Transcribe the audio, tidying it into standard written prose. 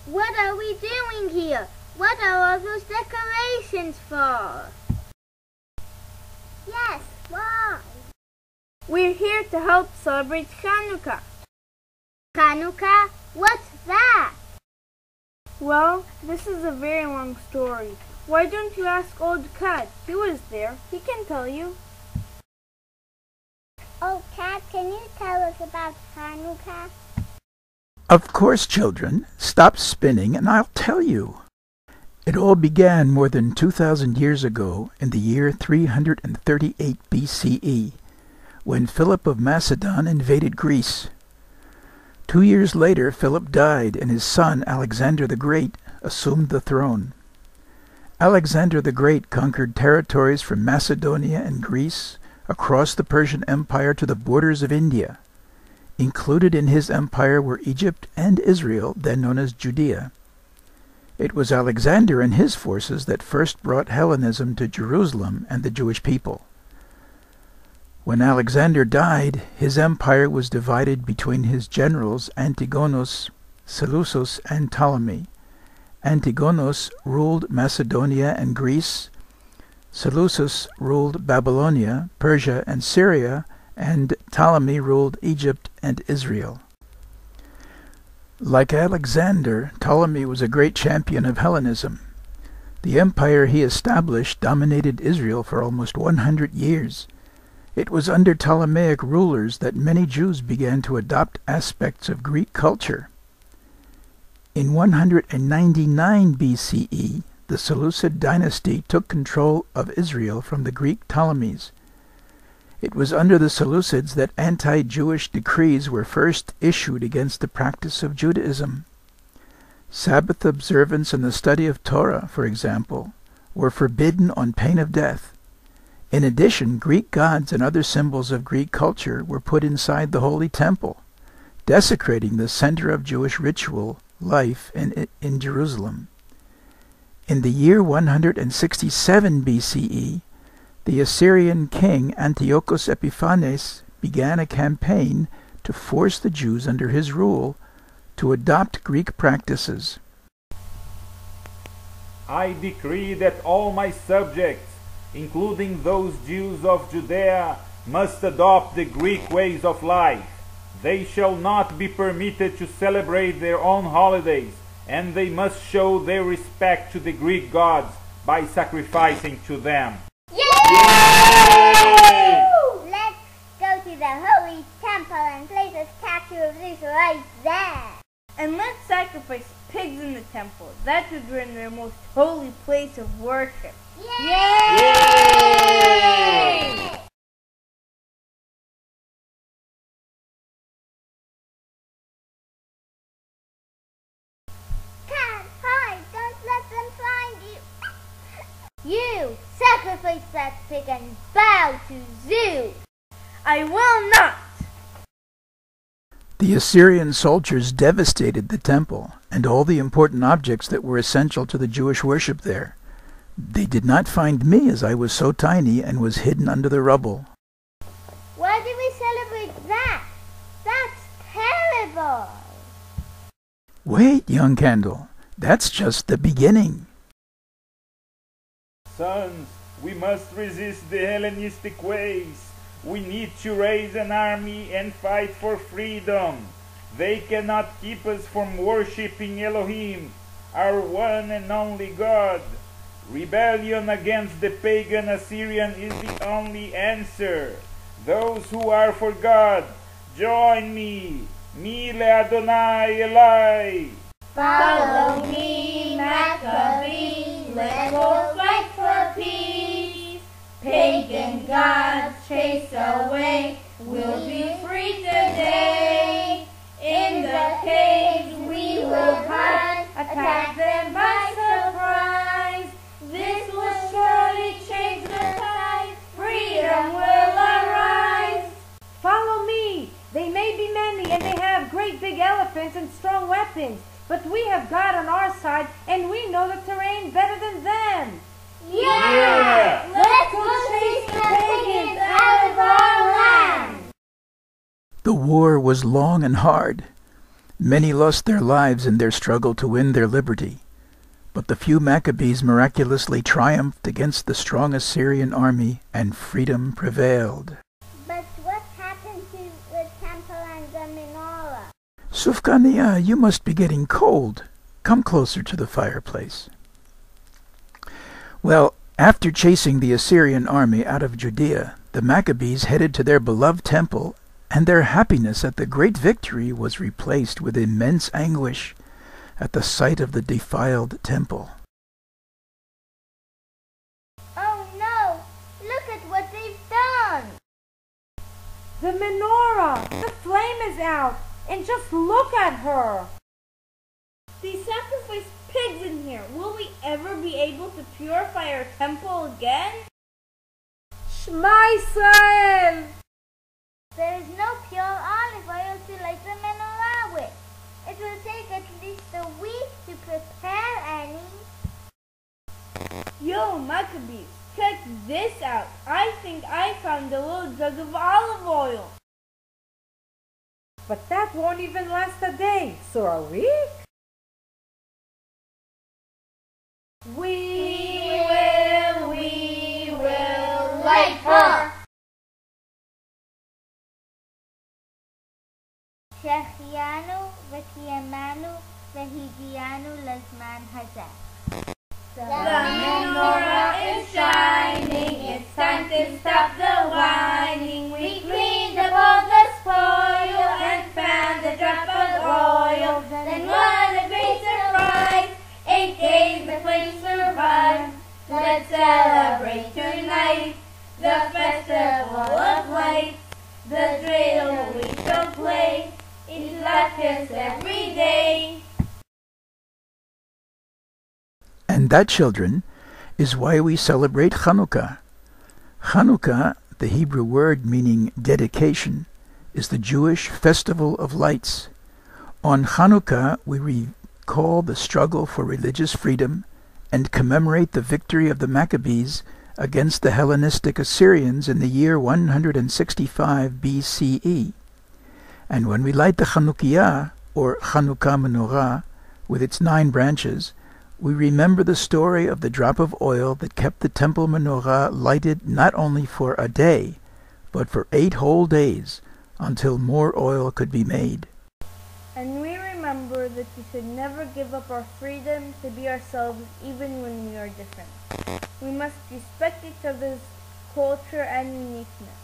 What are we doing here? What are all those decorations for? Yes, why? We're here to help celebrate Hanukah. Hanukah? What's that? Well, this is a very long story. Why don't you ask Old Kad? He was there. He can tell you. Old Kad, can you tell us about Hanukah? Of course, children. Stop spinning and I'll tell you. It all began more than 2,000 years ago in the year 338 BCE, when Philip of Macedon invaded Greece. 2 years later, Philip died and his son Alexander the Great assumed the throne. Alexander the Great conquered territories from Macedonia and Greece across the Persian Empire to the borders of India. Included in his empire were Egypt and Israel, then known as Judea. It was Alexander and his forces that first brought Hellenism to Jerusalem and the Jewish people. When Alexander died, his empire was divided between his generals Antigonus, Seleucus, and Ptolemy. Antigonus ruled Macedonia and Greece, Seleucus ruled Babylonia, Persia, and Syria, and Ptolemy ruled Egypt and Israel. Like Alexander, Ptolemy was a great champion of Hellenism. The empire he established dominated Israel for almost 100 years. It was under Ptolemaic rulers that many Jews began to adopt aspects of Greek culture. In 199 BCE, the Seleucid dynasty took control of Israel from the Greek Ptolemies. It was under the Seleucids that anti-Jewish decrees were first issued against the practice of Judaism. Sabbath observance and the study of Torah, for example, were forbidden on pain of death. In addition, Greek gods and other symbols of Greek culture were put inside the Holy Temple, desecrating the center of Jewish ritual life in Jerusalem. In the year 167 BCE, the Assyrian king Antiochus Epiphanes began a campaign to force the Jews under his rule to adopt Greek practices. I decree that all my subjects, including those Jews of Judea, must adopt the Greek ways of life. They shall not be permitted to celebrate their own holidays, and they must show their respect to the Greek gods by sacrificing to them. Yay! Let's go to the Holy Temple and place a statue of Zeus right there. And let's sacrifice pigs in the temple. That is in their most holy place of worship. Yay! Yay! Can't hide, don't let them find you. You sacrifice that pig and bow to Zeus. I will not. The Assyrian soldiers devastated the temple and all the important objects that were essential to the Jewish worship there. They did not find me, as I was so tiny and was hidden under the rubble. Why do we celebrate that? That's terrible. Wait, young candle, that's just the beginning. Sons, we must resist the Hellenistic ways. We need to raise an army and fight for freedom. They cannot keep us from worshipping Elohim, our one and only God. Rebellion against the pagan Assyrian is the only answer. Those who are for God, join me. Mile Adonai Elai. Follow me, Maccabee. Let's go fight for peace. Pagan gods chase away. We'll be free today. In the caves we will hide. Attack them by surprise. This will surely change the tide. Freedom will arise. Follow me. They may be many and they have great big elephants and strong weapons. But we have God on our side and we know the terrain better than them. Yeah! Let's go chase the pagans out of our land! The war was long and hard. Many lost their lives in their struggle to win their liberty, but the few Maccabees miraculously triumphed against the strong Assyrian army, and freedom prevailed. But what happened to the temple and the menorah? Sufkania, you must be getting cold. Come closer to the fireplace. Well, after chasing the Assyrian army out of Judea, the Maccabees headed to their beloved temple, and their happiness at the great victory was replaced with immense anguish at the sight of the defiled temple. Oh no! Look at what they've done! The menorah! The flame is out! And just look at her! They sacrificed pigs in here. Will we ever be able to purify our temple again? Shema Israel! There is no pure olive oil to light the menorah with. It will take at least a week to prepare any. Yo, Maccabees, check this out. I think I found a little jug of olive oil. But that won't even last a day, so a week? We will light her. שהחיינו וקיימנו והגיענו לזמן הזה. The menorah is shining, it's time to stop the whining. We cleaned up all the spoil and found a drop of oil. Then what a great surprise, 8 days the flame survived. Let's celebrate tonight, the festival of lights. The dreidel we shall play, it's like this every day. And that, children, is why we celebrate Hanukah. Hanukah, the Hebrew word meaning dedication, is the Jewish festival of lights. On Hanukah, we recall the struggle for religious freedom and commemorate the victory of the Maccabees against the Hellenistic Assyrians in the year 165 BCE. And when we light the Chanukiah, or Chanukah menorah, with its 9 branches, we remember the story of the drop of oil that kept the temple menorah lighted not only for a day, but for 8 whole days, until more oil could be made. And we remember that we should never give up our freedom to be ourselves even when we are different. We must respect each other's culture and uniqueness.